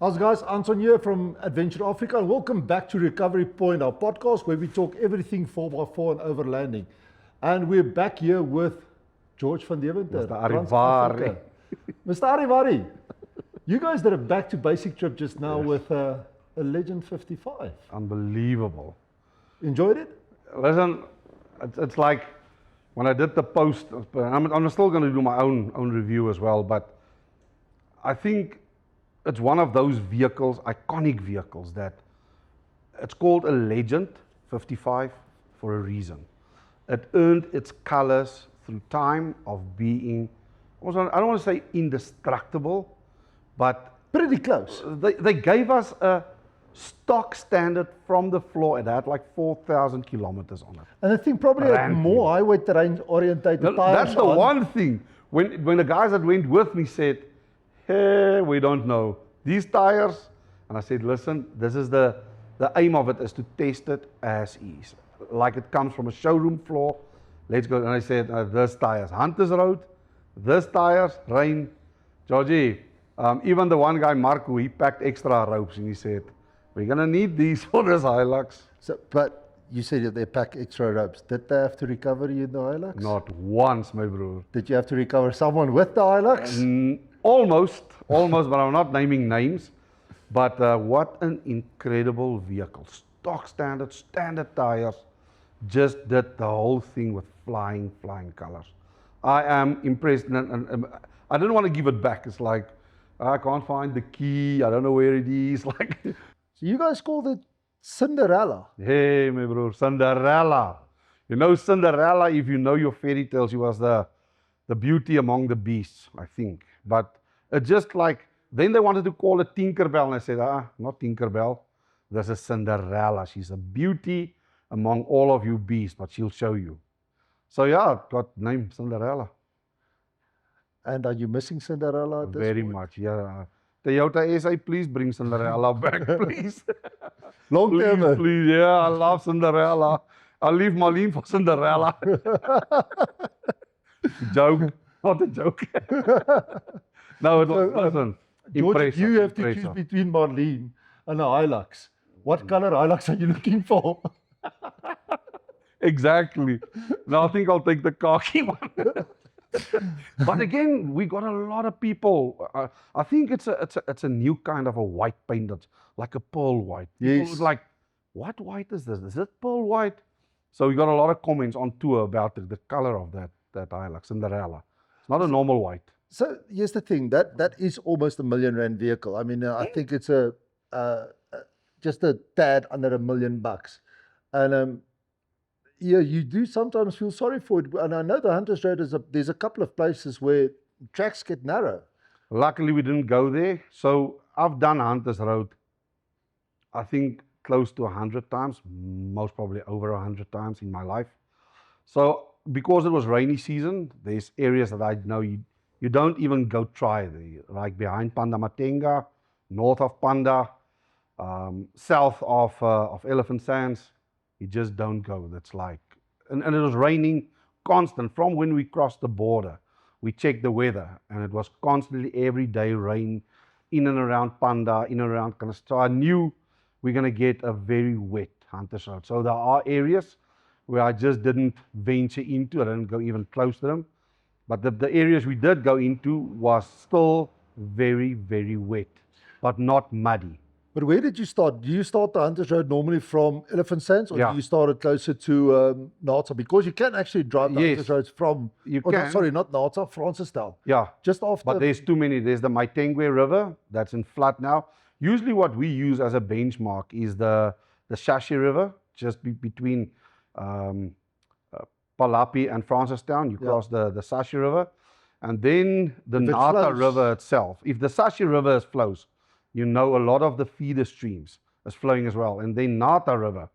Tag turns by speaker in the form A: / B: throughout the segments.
A: How's guys? Anton here from Adventure Africa, and welcome back to Recovery Point, our podcast where we talk everything 4x4 and overlanding. And we're back here with George van Deventer,
B: Mr. Arrivari.
A: Mr. Arrivari, you guys did a back to basic trip just now with a Legend 55.
B: Unbelievable.
A: Enjoyed it?
B: Listen, it's like when I did the post, I'm still going to do my own review as well, but I think it's one of those vehicles, iconic vehicles, that it's called a Legend 55 for a reason. It earned its colors through time of being, I don't want to say indestructible, but
A: Pretty close.
B: they gave us a stock standard from the floor. It had like 4,000 kilometers on it.
A: And I think probably had
B: Brand new.
A: more highway terrain orientated tires.
B: That's the
A: on.
B: one thing. When the guys that went with me said, hey, we don't know. These tires, and I said, listen, this is the aim of it is to test it as is. Like it comes from a showroom floor. Let's go. And I said, this tires, Hunters Road, this tires, rain. Georgie, even the one guy, Marco, he packed extra ropes and he said, we're going to need these for this Hilux.
A: So, but you said that they pack extra ropes. Did they have to recover you in the Hilux?
B: Not once, my bro.
A: Did you have to recover someone with the Hilux?
B: Almost, but I'm not naming names. But what an incredible vehicle. Stock standard tires. Just did the whole thing with flying colors. I am impressed. And I didn't want to give it back. It's like, I can't find the key. I don't know where it is. Like,
A: So you guys called it Cinderella.
B: hey, my bro, Cinderella. You know Cinderella, if you know your fairy tales, she was the beauty among the beasts, I think. But it's just like, then they wanted to call it Tinkerbell, and I said, not Tinkerbell. This is Cinderella. She's a beauty among all of you beasts, but she'll show you. So yeah, it got named Cinderella.
A: And are you missing Cinderella at this
B: Very
A: point?
B: much, yeah. Toyota SA, please bring Cinderella back, please.
A: Long
B: Please,
A: term.
B: please, yeah, I love Cinderella. I'll leave Marlene for Cinderella. Joke, not a joke. No, it was, listen,
A: George, if you have to choose
B: impressive.
A: between Marlene and a Hilux, what color Hilux are you looking for?
B: Exactly. No, I think I'll take the khaki one. But again, we got a lot of people. I think it's a new kind of a white paint that's like a pearl white. People
A: Yes.
B: was like, what white is this? Is it pearl white? So we got a lot of comments on tour about the color of that Hilux, Cinderella. It's not a normal white.
A: So here's the thing, that is almost $1 million vehicle. I mean, I think it's just a tad under $1 million. And yeah, you do sometimes feel sorry for it. And I know the Hunters Road there's a couple of places where tracks get narrow.
B: Luckily, we didn't go there. So I've done Hunters Road, I think close to 100 times, most probably over 100 times in my life. So because it was rainy season, there's areas that I know you don't even go try there, like behind Panda Matenga, north of Panda, south of Elephant Sands. You just don't go. That's like, and it was raining constant from when we crossed the border. We checked the weather, and it was constantly every day rain in and around Panda, in and around Kanas. So I knew we're going to get a very wet Hunters Road. So there are areas where I just didn't venture into. I didn't go even close to them. But the areas we did go into was still very, very wet, but not muddy.
A: But where did you start? Do you start the Hunters Road normally from Elephant Sands, or
B: Yeah.
A: do you start it closer to Naartza? Because you can actually drive the
B: Yes.
A: Hunters Roads from,
B: You
A: oh, no,
B: can.
A: sorry, not Naartza, Francistown.
B: Yeah,
A: Just after.
B: but there's too many. There's the Maitengwe River that's in flood now. Usually what we use as a benchmark is the Shashi River, just between Palapi and Francistown. You
A: Yeah.
B: cross the Sashi River. And then the
A: If it
B: Nata
A: flows.
B: River itself. If the Sashi River flows, you know a lot of the feeder streams is flowing as well. And then Nata River.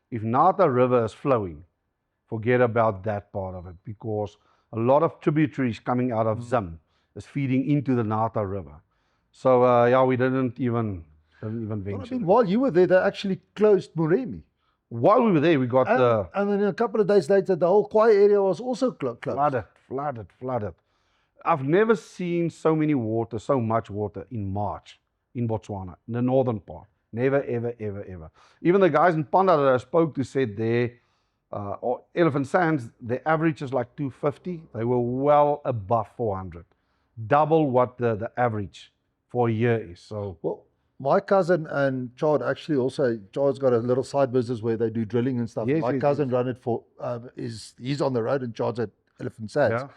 B: If Nata River is flowing, forget about that part of it, because a lot of tributaries coming out of Zim is feeding into the Nata River. So yeah, we didn't even
A: Well,
B: venture.
A: I mean, while you were there, they actually closed Moremi.
B: While we were there, we got
A: And then a couple of days later, the whole Kwai area was also closed.
B: flooded. I've never seen so much water in March in Botswana, in the northern part. Never, ever, ever, ever. Even the guys in Panda that I spoke to said there, or Elephant Sands, the average is like 250. They were well above 400. Double what the average for a year is. So,
A: Well, my cousin and Chad actually also, Chad's got a little side business where they do drilling and stuff.
B: Yes,
A: My
B: yes,
A: cousin run it for, he's on the road and Chad's at Elephant Sands.
B: yeah.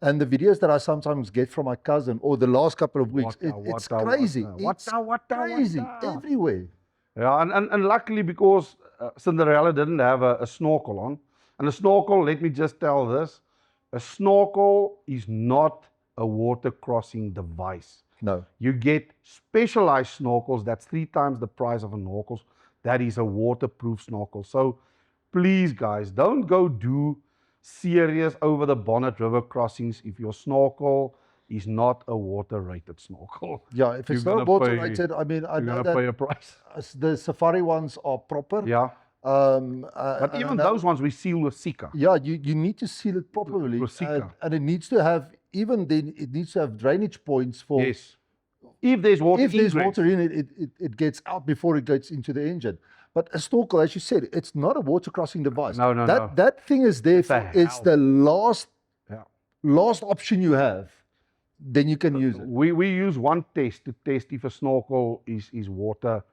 A: And the videos that I sometimes get from my cousin, or the last couple of weeks, it's crazy. It's crazy everywhere.
B: Yeah, and luckily because Cinderella didn't have a snorkel on. And a snorkel, let me just tell this, a snorkel is not a water crossing device.
A: No.
B: You get specialized snorkels, that's 3 times the price of a snorkel. That is a waterproof snorkel. So please guys, don't go do serious over the bonnet river crossings if your snorkel is not a water rated snorkel.
A: Yeah, if it's
B: You're
A: not
B: gonna
A: water
B: pay-
A: rated, I mean, I
B: You're
A: know
B: gonna pay
A: that
B: a price.
A: the safari ones are proper.
B: Yeah. But
A: And
B: even
A: I know-
B: those ones we seal with Sika.
A: Yeah, you need to seal it properly.
B: With Sika.
A: And it needs to have, even then, it needs to have drainage points for,
B: Yes. If there's water
A: if there's
B: ingress.
A: water in it, it gets out before it gets into the engine. But a snorkel, as you said, it's not a water crossing device.
B: No, no,
A: that,
B: no.
A: That thing is there
B: It's a
A: for, it's
B: help.
A: the last
B: Yeah.
A: option you have. Then you can use it.
B: We use one test to test if a snorkel is water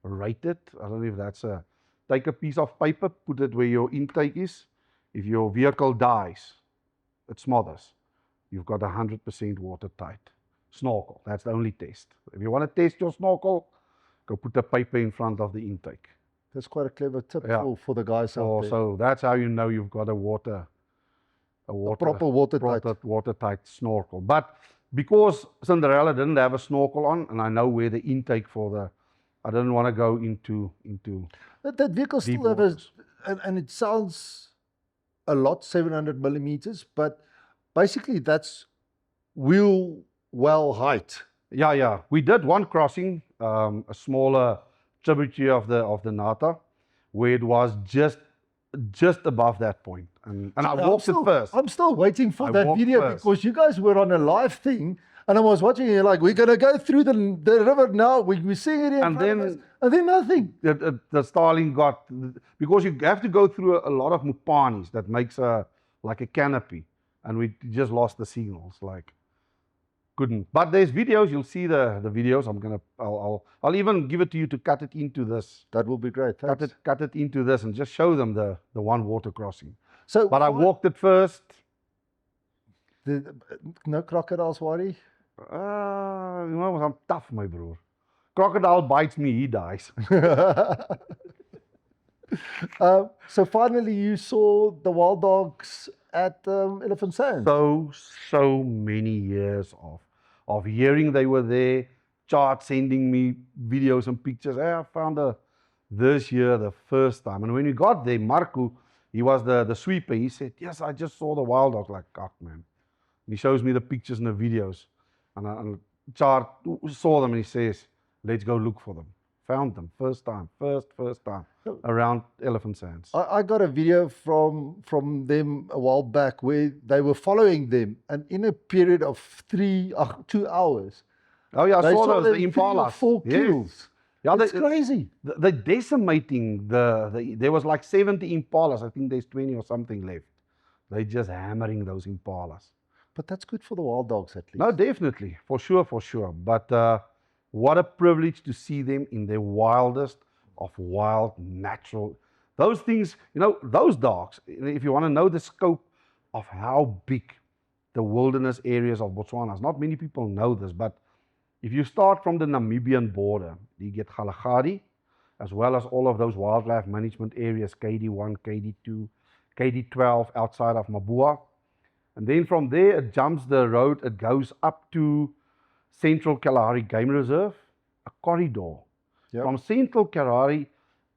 B: rated. I don't know if that's a, take a piece of paper, put it where your intake is. If your vehicle dies, it smothers. You've got 100% watertight snorkel. That's the only test. If you want to test your snorkel, go put a paper in front of the intake.
A: That's quite a clever tip
B: Yeah.
A: for the guys out there.
B: So that's how you know you've got a
A: Proper watertight.
B: watertight snorkel. But because Cinderella didn't have a snorkel on, and I know where the intake for the, I didn't want to go into
A: That vehicle
B: deep
A: still has,
B: waters.
A: and it sounds a lot, 700 millimeters, but basically that's wheel well height.
B: Yeah. We did one crossing, a smaller tributary of the Nata, where it was just above that point, and I
A: I'm
B: walked
A: still-
B: it first.
A: I'm still waiting for
B: I
A: that
B: walked
A: video
B: first.
A: because you guys were on a live thing, and I was watching it like, we're gonna go through the river now. We're seeing it in
B: And
A: front of
B: then-
A: us, and then nothing.
B: The Starling got, because you have to go through a lot of mupanis that makes like a canopy, and we just lost the signals, like couldn't. But there's videos, you'll see the videos. I'll even give it to you to cut it into this,
A: That will be great. Thanks.
B: cut it into this, and just show them the one water crossing.
A: So,
B: But I walked it first.
A: No crocodiles, worry.
B: You know, I'm tough, my bro. Crocodile bites me, he dies.
A: So finally, you saw the wild dogs at Elephant Sands.
B: So many years of hearing they were there, Chart sending me videos and pictures. Hey, I found this year the first time. And when we got there, Marco, he was the sweeper. He said, yes, I just saw the wild dogs. Like, God, man. And he shows me the pictures and the videos. And Chart saw them and he says, let's go look for them. Found them, first time, around Elephant Sands.
A: I got a video from them a while back where they were following them, and in a period of 2 hours,
B: Oh yeah, I
A: they
B: saw those,
A: them
B: the
A: 3 or
B: Impalas.
A: 4
B: Yes.
A: kills.
B: Yeah,
A: It's crazy.
B: they're decimating there was like 70 Impalas. I think there's 20 or something left. They're just hammering those Impalas.
A: But that's good for the wild dogs at least.
B: No, definitely, for sure. But what a privilege to see them in their wildest of wild, natural. Those things, you know, those dogs, if you want to know the scope of how big the wilderness areas of Botswana is, not many people know this, but if you start from the Namibian border, you get Kalahari, as well as all of those wildlife management areas, KD1, KD2, KD12 outside of Mabua. And then from there, it jumps the road, it goes up to Central Kalahari Game Reserve, a corridor.
A: Yep.
B: From Central Kalahari,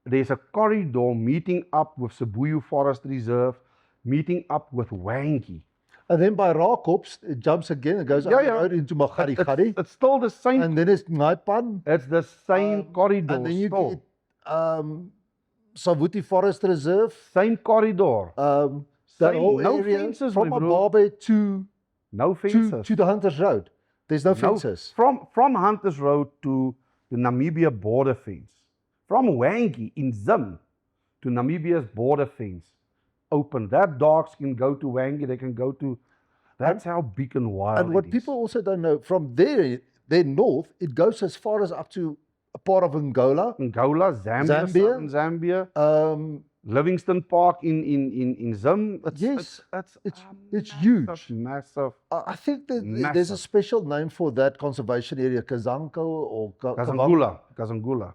B: there's a corridor meeting up with Sibuyu Forest Reserve, meeting up with Wangi.
A: And then by Rakops, it jumps again. It goes up the road into Magadi.
B: It's still the same.
A: And then it's Ngaipan.
B: It's the same corridor.
A: And then you
B: still.
A: get Savuti Forest Reserve.
B: Same corridor.
A: That
B: Same,
A: whole
B: no
A: area
B: fences,
A: from
B: my bro.
A: Ababe
B: No fences.
A: to the Hunters Road. There's no fences.
B: From Hunters Road to the Namibia border fence. From Wangi in Zim to Namibia's border fence. Open. That dogs can go to Wangi, they can go to. That's how big and wild
A: And what
B: it
A: people
B: is.
A: also don't know, from there north, it goes as far as up to a part of Angola,
B: Angola, Zambia,
A: Zambia.
B: southern Zambia,
A: um,
B: Livingston Park in Zim.
A: Yes,
B: It's
A: it's
B: massive,
A: huge.
B: massive.
A: I think that there's a
B: Massive.
A: special name for that conservation area, Kazanko or
B: Kazangula.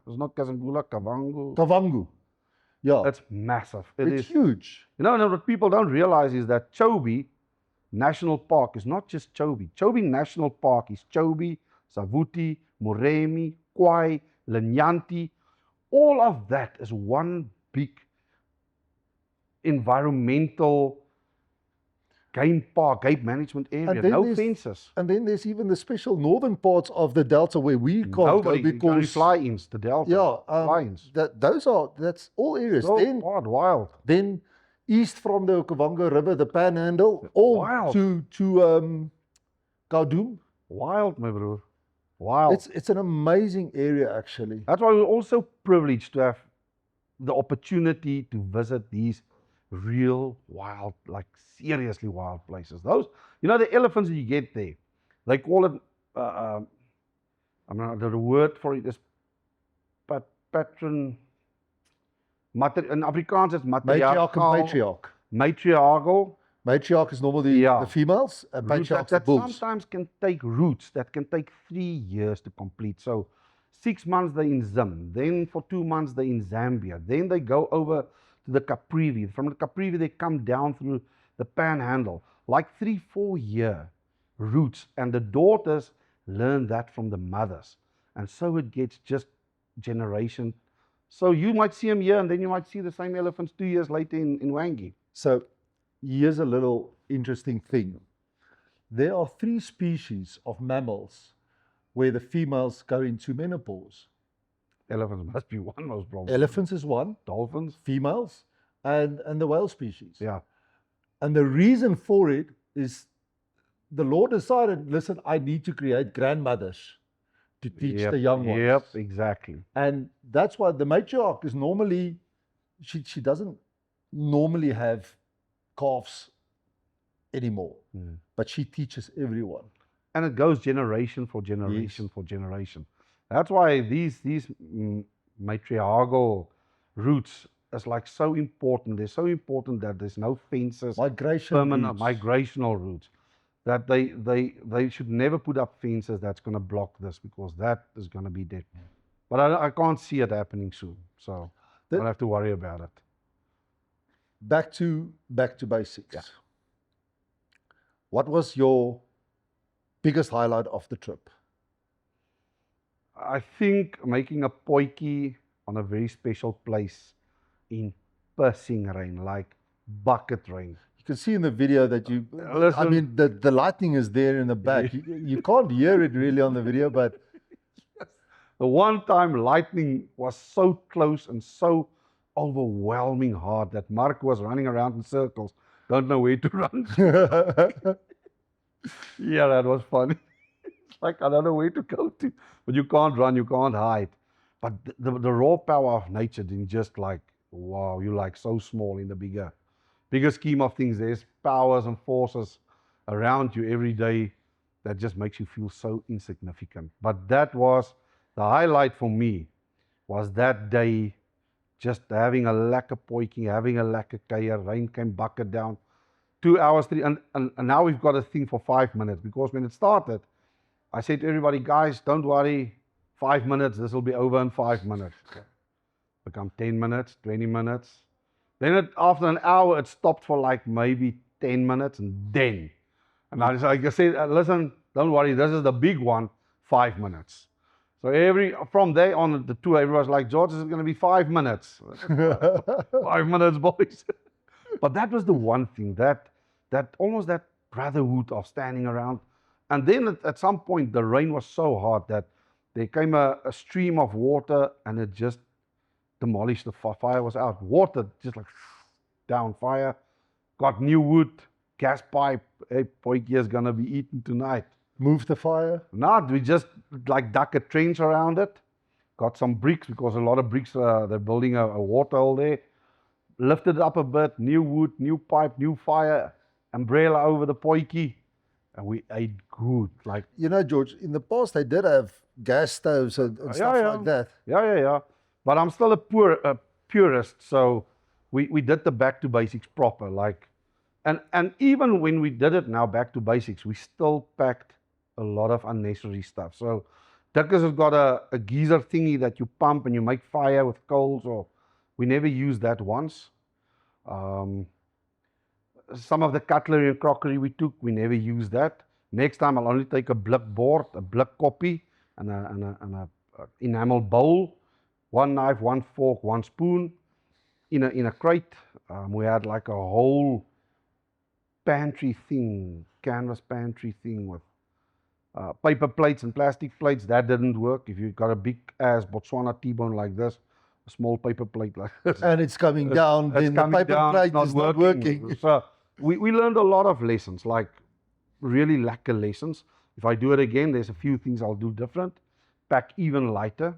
B: It's not Kazangula, Kavango.
A: Kavangu. Yeah,
B: It's massive.
A: it's huge.
B: You know, what people don't realize is that Chobe National Park is not just Chobe. Chobe National Park is Chobe, Savuti, Moremi, Kwai, Linyanti. All of that is one big environmental game park, game management area.
A: then
B: No
A: there's-
B: fences.
A: And then there's even the special northern parts of the delta where we can't
B: Nobody,
A: go
B: you can only
A: because
B: fly-ins, the Delta.
A: yeah,
B: Fly-ins.
A: that's all areas.
B: So
A: Then
B: wild.
A: then east from the Okavango River, the Panhandle, all
B: Wild.
A: to Kaudum.
B: Wild, my bro. Wild.
A: It's an amazing area actually.
B: That's why we're also privileged to have the opportunity to visit these real wild, like seriously wild places. Those, you know, the elephants that you get there, they call it, I mean, the word for it is patron, in Afrikaans it's
A: Matriarch and
B: matriarchal.
A: patriarch.
B: Matriarchal.
A: Matriarch is normally
B: Yeah.
A: the females, and
B: Roots
A: patriarch the
B: that
A: bulls.
B: sometimes can take roots that can take 3 years to complete. So 6 months they're in Zim, then for 2 months they're in Zambia, then they go over to the Caprivi. From the Caprivi they come down through the Panhandle, like 3-4 year roots, and the daughters learn that from the mothers, and so it gets just generation. So you might see them here, and then you might see the same elephants 2 years later in Wangi.
A: So here's a little interesting thing. There are 3 species of mammals where the females go into menopause.
B: Elephants must be one most probably.
A: Elephants is one,
B: Dolphins,
A: females, and the whale species.
B: yeah.
A: And the reason for it is the Lord decided, listen, I need to create grandmothers to teach
B: Yep,
A: the young ones.
B: Yep, exactly.
A: And that's why the matriarch is normally, she doesn't normally have calves anymore,
B: Mm.
A: but she teaches everyone.
B: And it goes generation for generation for generation. That's why these matriarchal roots is like so important. They're so important that there's no fences,
A: Migration
B: permanent
A: routes.
B: migrational routes. That they should never put up fences that's going to block this, because that is going to be dead. But I can't see it happening soon, so I don't have to worry about it.
A: Back to basics.
B: Yeah.
A: What was your biggest highlight of the trip?
B: I think making a potjie on a very special place in pissing rain, like bucket rain.
A: You can see in the video that I
B: Listen.
A: mean, the lightning is there in the back. You can't hear it really on the video, but
B: The one time lightning was so close and so overwhelming hard that Mark was running around in circles, don't know where to run. Yeah, that was funny. It's like, I don't know where to go to. But you can't run, you can't hide. But the raw power of nature didn't just like, wow, you're like so small in the bigger scheme of things. There's powers and forces around you every day that just makes you feel so insignificant. But that was the highlight for me, was that day just having a lekker potjie, having a lekker kuier, rain came bucket down, 2 hours, 3, and now we've got a thing for 5 minutes, because when it started, I said to everybody, guys, don't worry, 5 minutes, this will be over in 5 minutes. Become 10 minutes, 20 minutes. Then after an hour, it stopped for like maybe 10 minutes, and then, and I said, listen, don't worry, this is the big one, 5 minutes. So from there on the tour, everyone's like, George, this is going to be 5 minutes. 5 minutes, boys. But that was the one thing, that almost that brotherhood of standing around. And then at some point, the rain was so hard that there came a stream of water, and it just demolished the fire. Was out. Water just like down, fire. Got new wood, gas pipe. Hey, potjie is going to be eaten tonight.
A: Move the fire.
B: Not, we just like dug a trench around it. got some bricks because a lot of bricks, they're building a water hole there. Lifted it up a bit, new wood, new pipe, new fire, umbrella over the potjie, and we ate good. Like,
A: You know, George, in the past they did have gas stoves and stuff
B: yeah.
A: like that.
B: Yeah. But I'm still a purist, so we did the back to basics proper. Like, and even when we did it now back to basics, we still packed a lot of unnecessary stuff. So Dickers has got a geyser thingy that you pump and you make fire with coals, or we never used that once. Some of the cutlery and crockery we took, we never used that. Next time I'll only take a blik board, a blik koppie, and a enamel bowl, one knife, one fork, one spoon, in a crate. We had like a whole pantry thing, canvas pantry thing with paper plates and plastic plates. That didn't work. If you've got a big ass Botswana T-bone like this, a small paper plate like this,
A: And it's coming down, then the paper plate is not working.
B: So we learned a lot of lessons, like really lacquer lessons. If I do it again, there's a few things I'll do different. Pack even lighter.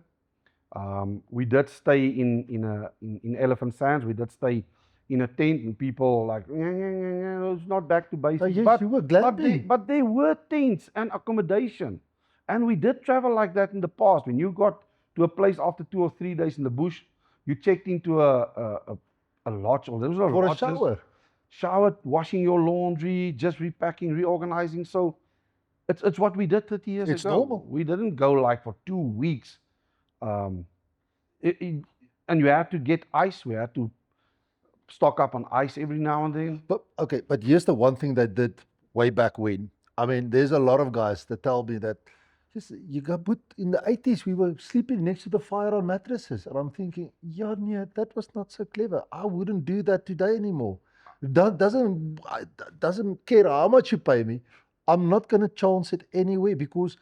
B: We did stay in Elephant Sands. We did stay in a tent, and people like, it's not back to basics.
A: Oh, yes, you were glamping.
B: But there were tents and accommodation. And we did travel like that in the past. When you got to a place after 2 or 3 days in the bush, you checked into a lodge, or there was a
A: For a
B: lodge,
A: shower.
B: showered, washing your laundry, just repacking, reorganizing. So it's what we did 30 years
A: It's
B: ago.
A: normal.
B: We didn't go like for 2 weeks. And you had to get ice. We had to stock up on ice every now and then.
A: But okay, but here's the one thing they did way back when. I mean, there's a lot of guys that tell me that just you got put in the 80s, we were sleeping next to the fire on mattresses. And I'm thinking, yeah, that was not so clever. I wouldn't do that today anymore. Doesn't care how much you pay me. I'm not going to chance it anyway because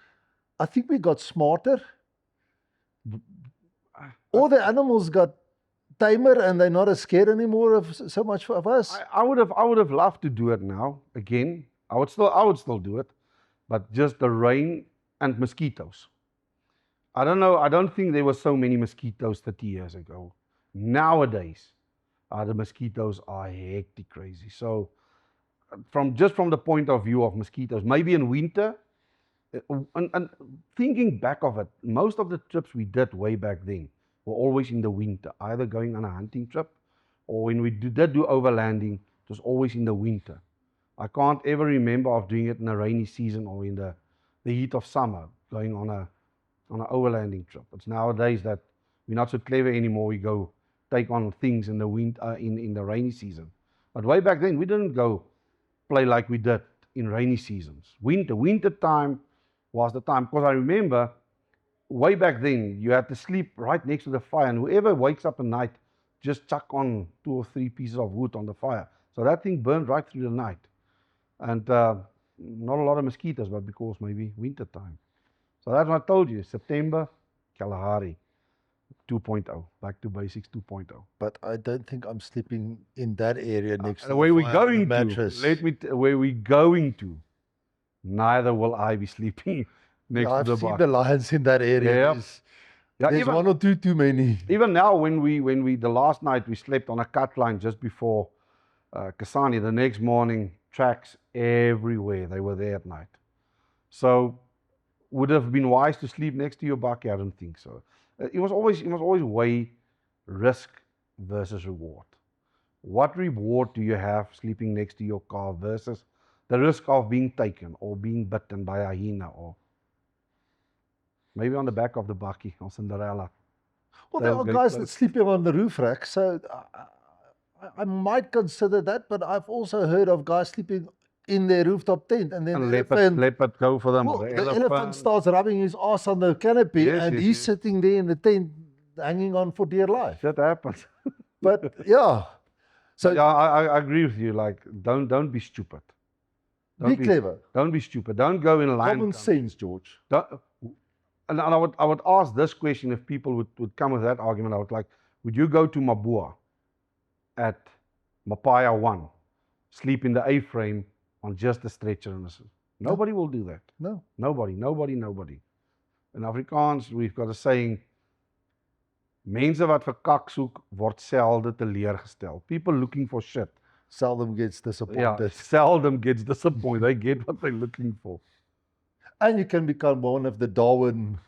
A: I think we got smarter. All the animals got tamer and they're not as scared anymore of so much of us.
B: I would have loved to do it now again. I would still do it, but just the rain and mosquitoes. I don't know. I don't think there were so many mosquitoes 30 years ago. Nowadays, the mosquitoes are hectic crazy. So, from the point of view of mosquitoes, maybe in winter, and thinking back of it, most of the trips we did way back then were always in the winter, either going on a hunting trip, or when we did do overlanding, it was always in the winter. I can't ever remember of doing it in a rainy season or in the heat of summer, going on an overlanding trip. It's nowadays that we're not so clever anymore. We go take on things in the in the rainy season. But way back then, we didn't go play like we did in rainy seasons. Winter time was the time, because I remember way back then, you had to sleep right next to the fire, and whoever wakes up at night, just chuck on 2 or 3 pieces of wood on the fire. So that thing burned right through the night. And not a lot of mosquitoes, but because maybe winter time. So that's what I told you, September, Kalahari 2.0, back to basics 2.0.
A: But I don't think I'm sleeping in that area next to the
B: Where we're
A: fire on the
B: going to,
A: mattress.
B: where we're going to, neither will I be sleeping next
A: I've
B: to the
A: seen
B: bar.
A: the lions in that area.
B: Yeah.
A: There's,
B: Yeah,
A: there's
B: even-
A: one or two too many.
B: Even now, when we the last night we slept on a cut line just before Kasane. The next morning, tracks everywhere. They were there at night. So, would have been wise to sleep next to your bakkie? I don't think so. It must always weigh risk versus reward. What reward do you have sleeping next to your car versus the risk of being taken or being bitten by a hyena, or maybe on the back of the bakkie or Cinderella?
A: Well, there are
B: Tailgate
A: guys that
B: closed.
A: sleeping on the roof rack, so I might consider that. But I've also heard of guys sleeping in their rooftop tent, and then
B: And
A: the
B: leopard go for them.
A: well,
B: or
A: the elephant starts rubbing his ass on the canopy,
B: Yes,
A: and
B: yes,
A: he's
B: yes.
A: sitting there in the tent, hanging on for dear life.
B: That happens.
A: But yeah, so
B: Yeah, I agree with you. Like, don't be stupid.
A: be clever.
B: Don't be stupid. Don't go in line.
A: Common sense, George.
B: And I would ask this question if people would come with that argument. I would like, would you go to Mabua at Mapaya 1, sleep in the A-frame on just a stretcher? Nobody will do that.
A: No.
B: Nobody. In Afrikaans, we've got a saying, Mense wat vir kak soek, word selde teleurgestel. People looking for shit.
A: Seldom gets
B: Yeah,
A: disappointed.
B: seldom gets disappointed. They get what they're looking for.
A: And you can become one of the Darwin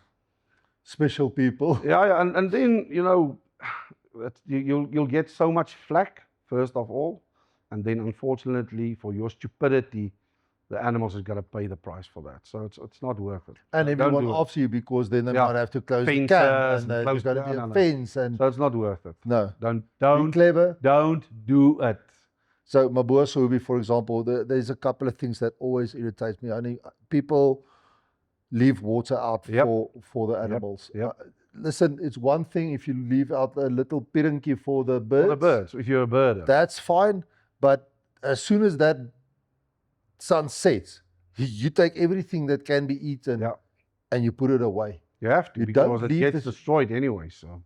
A: special people.
B: Yeah, and then, you know, you'll get so much flack, first of all, and then unfortunately for your stupidity, the animals is going to pay the price for that. So it's not worth it.
A: And
B: So don't
A: everyone
B: do it.
A: after you, because then they
B: Yeah.
A: might have to close the
B: Fences
A: camp,
B: and
A: and
B: close-
A: there's got to
B: yeah,
A: be
B: no,
A: a
B: no.
A: fence. And
B: So it's not worth it.
A: no,
B: Don't
A: be
B: don't
A: clever.
B: don't do it.
A: So Maboa Subi, for example, there's a couple of things that always irritate me. Only people leave water out
B: Yep.
A: for the animals.
B: yep.
A: Listen, it's one thing if you leave out a little pirinki for the birds.
B: For the birds, if you're a birder.
A: That's fine. But as soon as that sun sets, you take everything that can be eaten
B: Yeah.
A: and you put it away.
B: You have to,
A: You don't
B: because it
A: leave
B: gets
A: this-
B: destroyed anyway. So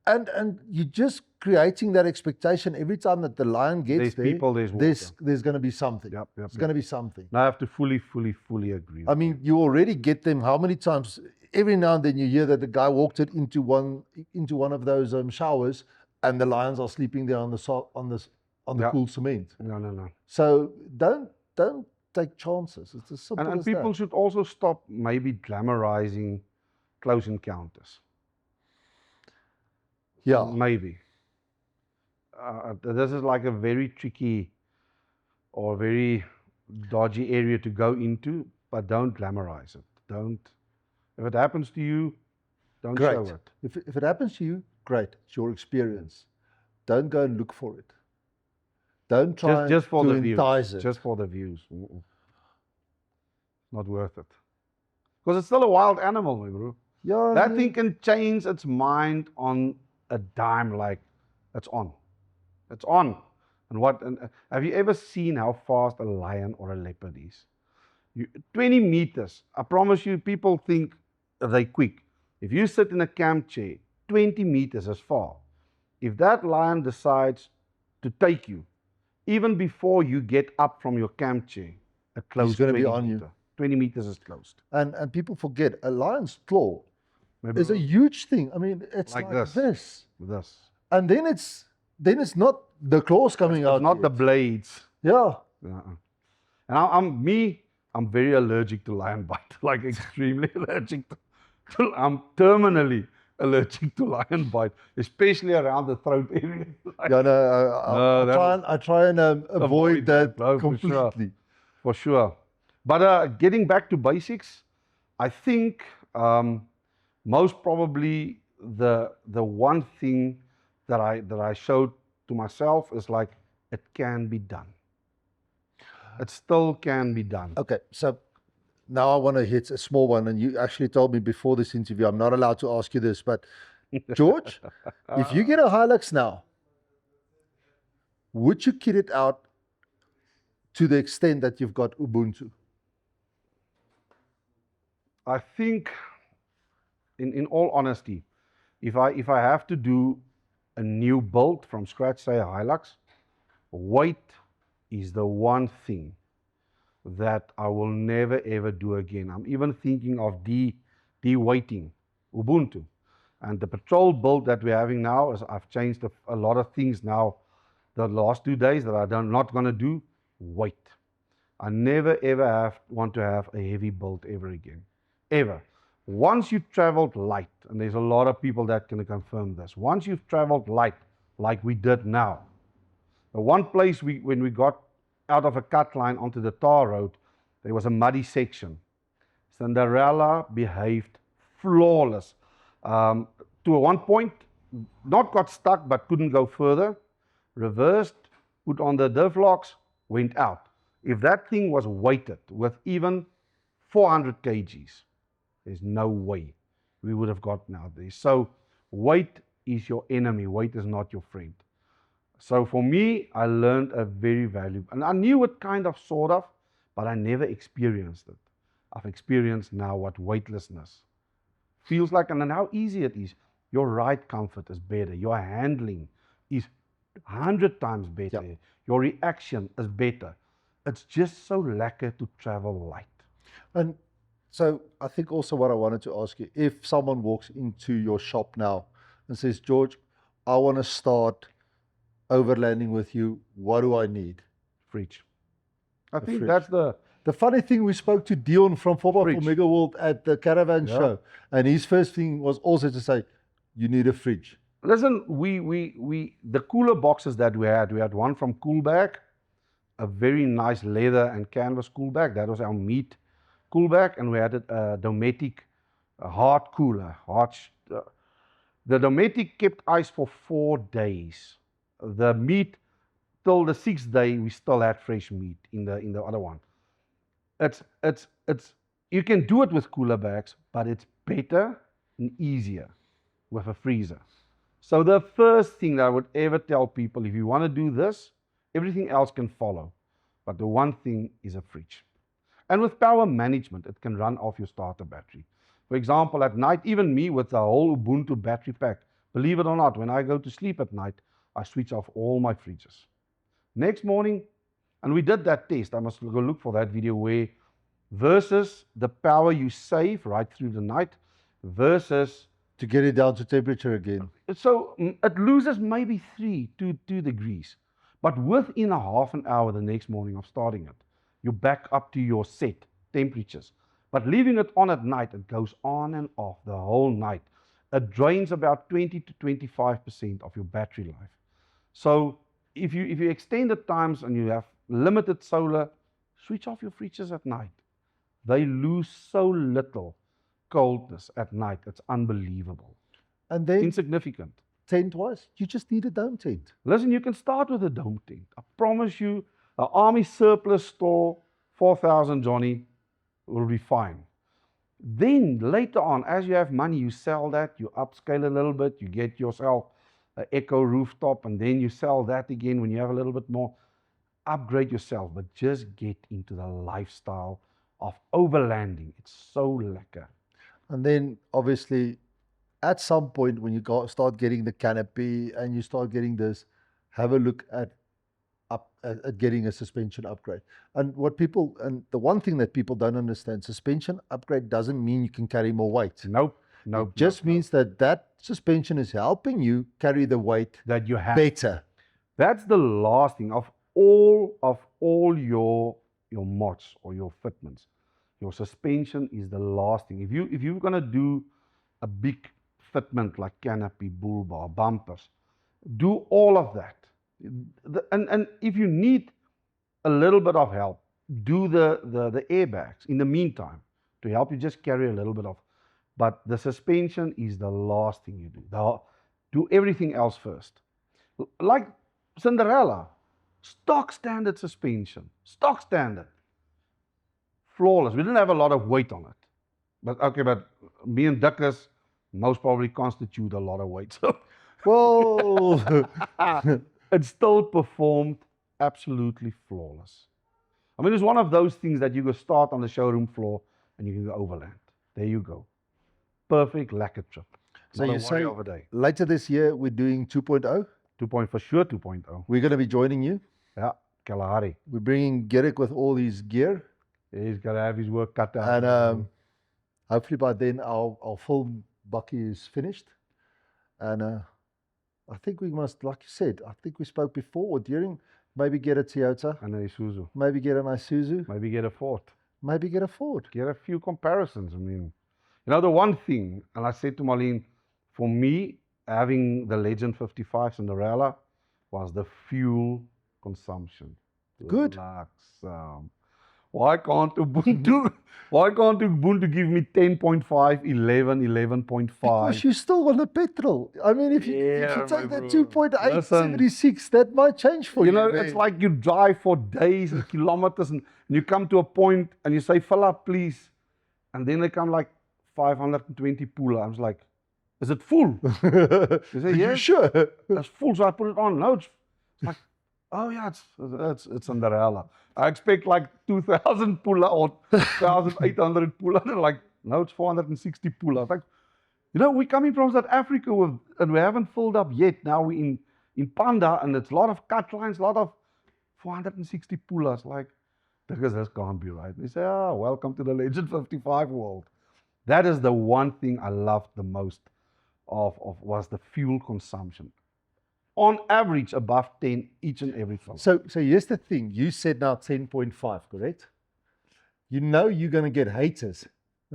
A: And you're just creating that expectation every time that the lion gets
B: there's
A: there.
B: people, there's water.
A: There's going to be something.
B: Yep, yep,
A: There's
B: yep.
A: going to be something.
B: No, I have to fully agree.
A: I mean, you already get them. How many times? Every now and then you hear that the guy walked it into one of those showers, and the lions are sleeping there on the
B: Yeah.
A: cool cement.
B: No.
A: So don't take chances. It's as simple
B: And
A: as
B: people
A: that.
B: should also stop maybe glamorizing close encounters.
A: Yeah.
B: Maybe. This is like a very tricky or very dodgy area to go into, but don't glamorize it. Don't. If it happens to you, don't show
A: Great.
B: it.
A: If it happens to you, great. It's your experience. Don't go and look for it. Don't try
B: Just for
A: to
B: the views.
A: entice it.
B: Just for the views. Not worth it. Because it's still a wild animal, my bro.
A: Yeah,
B: That thing can change its mind on a dime, like it's on. It's on. And have you ever seen how fast a lion or a leopard is? 20 meters. I promise you, people think they're quick. If you sit in a camp chair, 20 meters is far. If that lion decides to take you, even before you get up from your camp chair, it closed.
A: gonna be
B: 20
A: on you.
B: meter. 20 meters is closed.
A: And people forget a lion's claw
B: Maybe
A: is a huge thing. I mean, it's
B: Like
A: like,
B: this.
A: this.
B: this.
A: And then it's not the claws coming out.
B: It's not the
A: yet.
B: blades.
A: Yeah.
B: Uh-uh. And I'm very allergic to lion bite, like extremely allergic I'm terminally allergic to lion bite, especially around the throat area. Like,
A: Yeah, no, I try and avoid that
B: no, for sure.
A: completely.
B: For sure. But getting back to basics, I think most probably the one thing that I showed to myself is like it can be done. It still can be done.
A: Okay, so now I want to hit a small one, and you actually told me before this interview I'm not allowed to ask you this, but George, if you get a Hilux now, would you kit it out to the extent that you've got Ubuntu?
B: I think, in all honesty, if I have to do a new build from scratch, say a Hilux, weight is the one thing that I will never ever do again. I'm even thinking of de-weighting Ubuntu. And the patrol build that we're having now is I've changed a lot of things now the last 2 days that I'm not going to do. Weight. I never ever want to have a heavy build ever again. Ever. Once you've traveled light, and there's a lot of people that can confirm this, once you've traveled light, like we did now, the one place when we got out of a cut line onto the tar road, there was a muddy section. Cinderella behaved flawless. To one point, not got stuck, but couldn't go further. Reversed, put on the diff locks, went out. If that thing was weighted with even 400 kgs, there's no way we would have gotten out there. So weight is your enemy. Weight is not your friend. So for me, I learned a very valuable, and I knew it kind of, sort of, but I never experienced it. I've experienced now what weightlessness feels like, and then how easy it is. Your ride comfort is better. Your handling is 100 times better.
A: Yep.
B: Your reaction is better. It's just so lacquer to travel light.
A: And so I think also what I wanted to ask you, if someone walks into your shop now and says, George, I want to start overlanding with you. What do I need?
B: Fridge. I think
A: fridge.
B: that's the
A: The funny thing, we spoke to Dion from 4x4
B: Fridge.
A: Mega World at the Caravan
B: Yeah.
A: show, and his first thing was also to say, you need a fridge.
B: listen. We the cooler boxes that we had one from Coolback, a very nice leather and canvas Coolback. That was our meat Coolback, and we had a Dometic hard cooler. The Dometic kept ice for 4 days. The meat till the 6th day we still had fresh meat in the other one. It's you can do it with cooler bags, but it's better and easier with a freezer. So the first thing that I would ever tell people, if you want to do this, everything else can follow. But the one thing is a fridge. And with power management, it can run off your starter battery. For example, at night, even me with the whole Ubuntu battery pack, believe it or not, when I go to sleep at night, I switch off all my fridges. Next morning, and we did that test, I must go look for that video, where versus the power you save right through the night versus,
A: To get it down to temperature again.
B: so it loses maybe 2 degrees, but within a half an hour the next morning of starting it, you're back up to your set temperatures. But leaving it on at night, it goes on and off the whole night. It drains about 20 to 25% of your battery life. So if you extend the times and you have limited solar, switch off your fridges at night. They lose so little coldness at night. It's unbelievable.
A: And then
B: Insignificant.
A: tent-wise, you just need a dome tent.
B: Listen, you can start with a dome tent. I promise you, the Army surplus store, 4,000 Johnny, will be fine. Then later on, as you have money, you sell that, you upscale a little bit, you get yourself an Echo rooftop, and then you sell that again when you have a little bit more. Upgrade yourself, but just get into the lifestyle of overlanding. It's so lekker.
A: And then obviously, at some point when you start getting the canopy and you start getting this, have a look at getting a suspension upgrade. And the one thing that people don't understand, suspension upgrade doesn't mean you can carry more weight.
B: Nope.
A: It just means that suspension is helping you carry the weight
B: that you have.
A: better.
B: That's the last thing of all your mods or your fitments. Your suspension is the last thing. If you're gonna do a big fitment like canopy, bull bar, bumpers, do all of that. And if you need a little bit of help, do the airbags in the meantime to help you just carry a little bit of. But the suspension is the last thing you do. Do everything else first. Like Cinderella, stock standard suspension, stock standard, flawless. We didn't have a lot of weight on it, but me and Duckers most probably constitute a lot of weight. So
A: Whoa!
B: it still performed absolutely flawless. I mean, it's one of those things that you go start on the showroom floor and you can go overland. There you go. Perfect lacquer trip.
A: So
B: Not a
A: you
B: worry
A: say
B: of a day.
A: later this year we're doing 2.0.
B: 2.0 for sure, 2.0.
A: We're going to be joining you.
B: Yeah, Kalahari.
A: We're bringing Gerrit with all his gear,
B: He's got to have his work cut out.
A: and hopefully by then our film bucky is finished. And I think we must, like you said, I think we spoke before or during, maybe get a Toyota,
B: And a Isuzu.
A: maybe get an Isuzu,
B: Maybe get a Ford.
A: maybe get a Ford.
B: Get a few comparisons. I mean, the one thing, and I said to Marlene, for me, having the Legend 55 Cinderella was the fuel consumption.
A: Good.
B: Like, why can't Ubuntu give me 10.5, 11, 11.5?
A: Because you still want a petrol. I mean, if you
B: Yeah,
A: take
B: my
A: that
B: bro.
A: 2.8,
B: Listen.
A: 76, that might change for you.
B: It's like you drive for days and kilometers and you come to a point and you say, fill up, please. And then they come like 520 pula. I was like, is it full?
A: Are
B: They say,
A: you
B: yes,
A: sure?
B: it's full. So I put it on. No, it's like, oh yeah, it's Cinderella. I expect like 2,000 pula or 1,800 pula. They're like, no, it's 460 pula. It's like, we're coming from South Africa and we haven't filled up yet. Now we're in Panda and it's a lot of cut lines, a lot of 460 pulas. Like, because this can't be right. They say, welcome to the Legend 55 world. That is the one thing I loved the most was the fuel consumption. On average, above 10 each and every film.
A: So here's the thing. You said now 10.5, correct? You know you're going to get haters.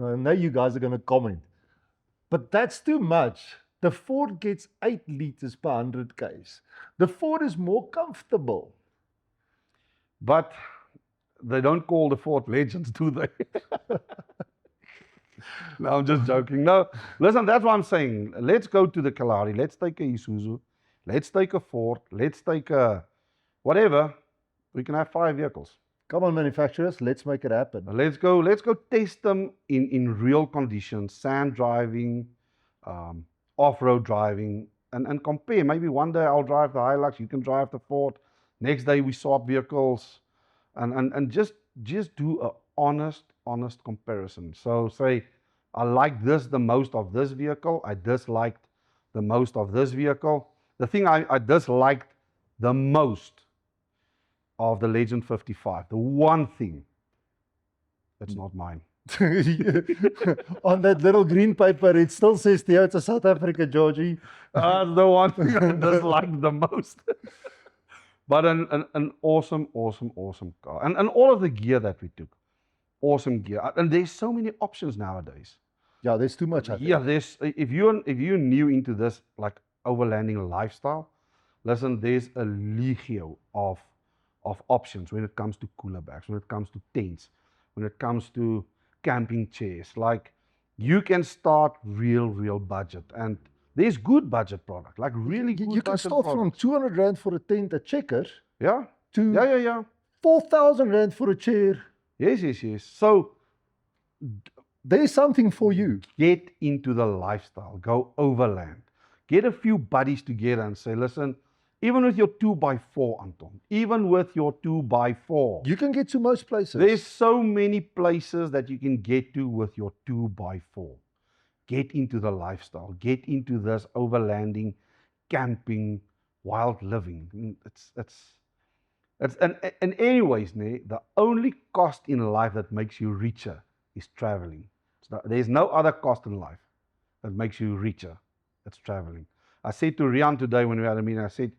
A: I know you guys are going to comment. But that's too much. The Ford gets 8 liters per 100 Ks. The Ford is more comfortable.
B: But they don't call the Ford Legends, do they? No, I'm just joking. No, listen, that's what I'm saying. Let's go to the Kalahari. Let's take a Isuzu. Let's take a Ford. Let's take a whatever. We can have 5 vehicles.
A: Come on, manufacturers, let's make it happen.
B: Let's go test them in real conditions, sand driving, off-road driving, and compare. Maybe one day I'll drive the Hilux, you can drive the Ford. Next day we swap vehicles, and just do a honest comparison. So say, I like this the most of this vehicle, I disliked the most of this vehicle. The thing I disliked the most of the Legend 55, the one thing, that's not mine.
A: On that little green paper, it still says Toyota South Africa, Georgie.
B: That's the one thing I disliked the most. But an awesome car. And all of the gear that we took, awesome gear. And there's so many options nowadays.
A: Yeah, there's too much. I think.
B: Yeah, if you're new into this like overlanding lifestyle, listen, there's a legio of options when it comes to cooler bags, when it comes to tents, when it comes to camping chairs. Like, you can start real budget, and there's good budget product, like really good.
A: You can start from 200 Rand for a tent, a checker,
B: yeah,
A: to
B: yeah.
A: 4,000 Rand for a chair.
B: Yes. So
A: there's something for you.
B: Get into the lifestyle, go overland, get a few buddies together and say, listen, even with your 2x4, Anton, even with your 2x4,
A: You can get to most places.
B: there's so many places that you can get to with your 2x4. Get into the lifestyle, get into this overlanding, camping, wild living. And anyways, the only cost in life that makes you richer is traveling. There's no other cost in life that makes you richer. It's traveling. I said to Rian today when we had a meeting, I said,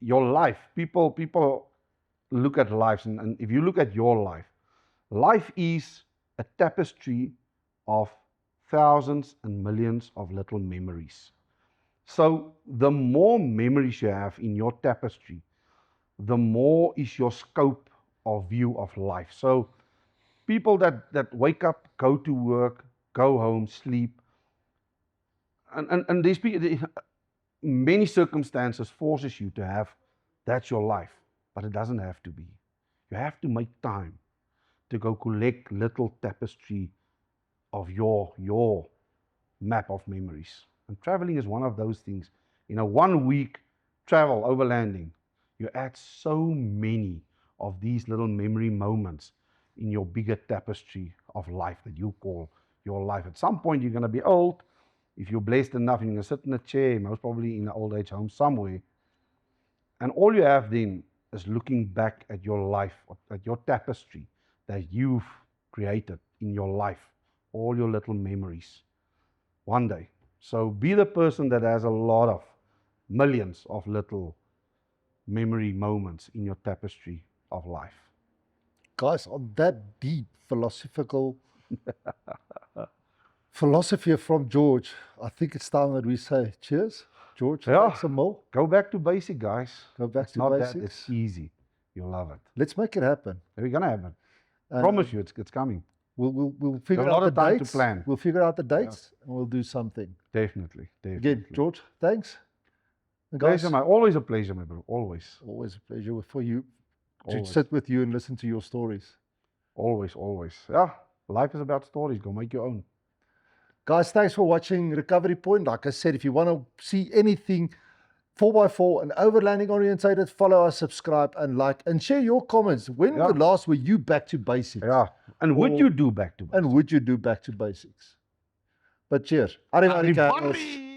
B: your life, people look at lives, and if you look at your life is a tapestry of thousands and millions of little memories. So the more memories you have in your tapestry, the more is your scope of view of life. So people that wake up, go to work, go home, sleep, and these people, many circumstances forces you to have, that's your life, but it doesn't have to be. You have to make time to go collect little tapestry of your map of memories. And traveling is one of those things. In a 1 week travel, overlanding, you add so many of these little memory moments in your bigger tapestry of life that you call your life. At some point, you're going to be old. If you're blessed enough, you're going to sit in a chair, most probably in an old age home somewhere. And all you have then is looking back at your life, at your tapestry that you've created in your life, all your little memories, one day. So be the person that has a lot of millions of little memory moments in your tapestry of life.
A: Guys, on that deep philosophical philosophy from George, I think it's time that we say cheers. George,
B: Yeah.
A: thanks some more.
B: Go back to basic, guys.
A: Go back
B: It's
A: to
B: not
A: basics.
B: that, it's easy. You'll love it.
A: Let's make it happen.
B: We're going to have it.
A: And
B: Promise you, it's coming.
A: We'll figure
B: There's a lot
A: out
B: of
A: the
B: time to
A: dates.
B: plan.
A: We'll figure out the dates and we'll do something.
B: Definitely.
A: Again, George, thanks. And guys,
B: Pleasure, always a pleasure, my bro. Always.
A: always a pleasure for you to
B: Always.
A: sit with you and listen to your stories.
B: Always. Yeah. Life is about stories. Go make your own.
A: Guys, thanks for watching Recovery Point. Like I said, if you want to see anything 4x4 and overlanding orientated, follow us, subscribe, and like, and share your comments. When
B: Yeah.
A: last were you back to basics?
B: Yeah. And would
A: Or-
B: you do back to basics?
A: And would you do back to basics? But cheers. Arrivederci.
B: Arrivederci.